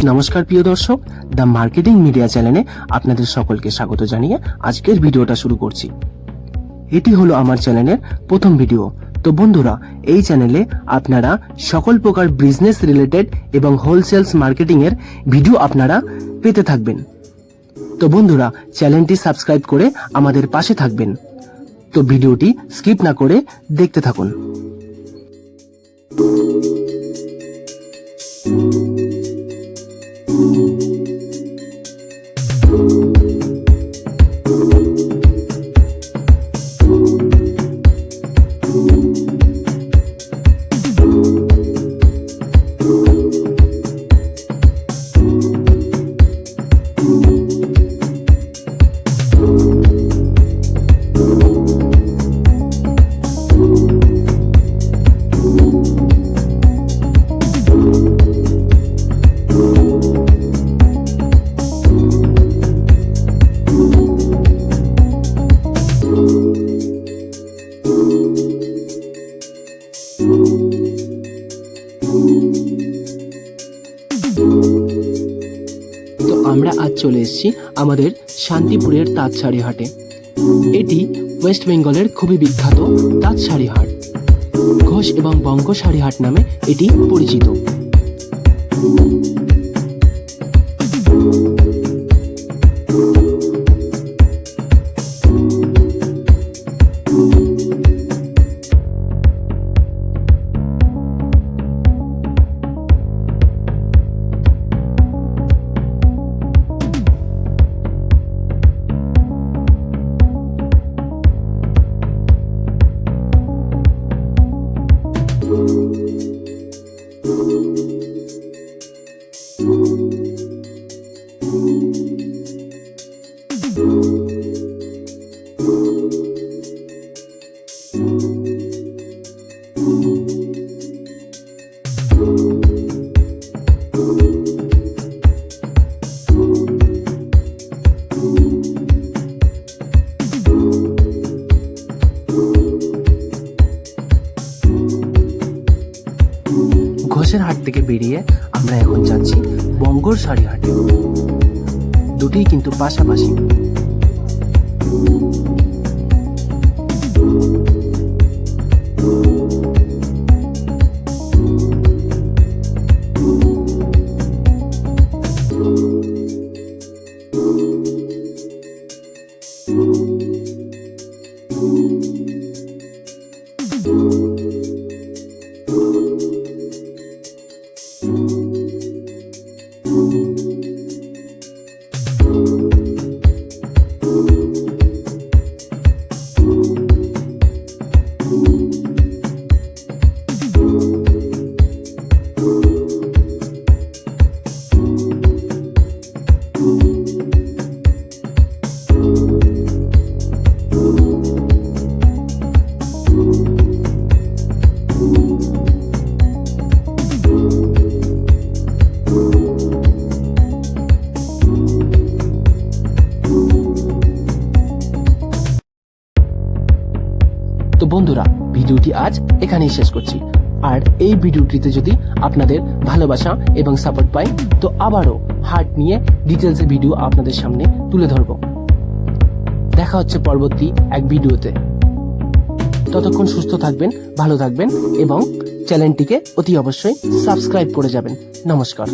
নমস্কার প্রিয় দর্শক, দ্য মার্কেটিং মিডিয়া চ্যানেলে আপনাদের সকলকে স্বাগত জানিয়ে আজকের ভিডিওটা শুরু করছি। এটি হলো আমার চ্যানেলের প্রথম ভিডিও। তো বন্ধুরা, এই চ্যানেলে আপনারা সকল প্রকার বিজনেস রিলেটেড এবং হোলসেলস মার্কেটিং এর ভিডিও আপনারা পেতে থাকবেন। তো বন্ধুরা, চ্যানেলটি সাবস্ক্রাইব করে আমাদের পাশে থাকবেন। তো ভিডিওটি স্কিপ না করে দেখতে থাকুন। তো আমরা আজ চলে এসেছি আমাদের শান্তিপুরের তাঁত শাড়ি হাটে। এটি ওয়েস্ট বেঙ্গলের খুবই বিখ্যাত তাঁত শাড়ি হাট। ঘোষ এবং বঙ্গ শাড়ি হাট নামে এটি পরিচিত। ঘোষের হাট থেকে বেরিয়ে আমরা এখন যাচ্ছি বঙ্গর শাড়ি হাটে। দুটিই কিন্তু পাশাপাশি। তো বন্ধুরা, ভিডিওটি আজ এখানেই শেষ করছি। আর এই ভিডিওটিতে যদি আপনাদের ভালোবাসা এবং সাপোর্ট পাই, তো আবারও হাট নিয়ে ডিটেলসে ভিডিও আপনাদের সামনে তুলে ধরব। দেখা হচ্ছে পরবর্তী এক ভিডিওতে। ততক্ষণ সুস্থ থাকবেন, ভালো থাকবেন এবং চ্যানেলটিকে অতি অবশ্যই সাবস্ক্রাইব করে যাবেন। নমস্কার।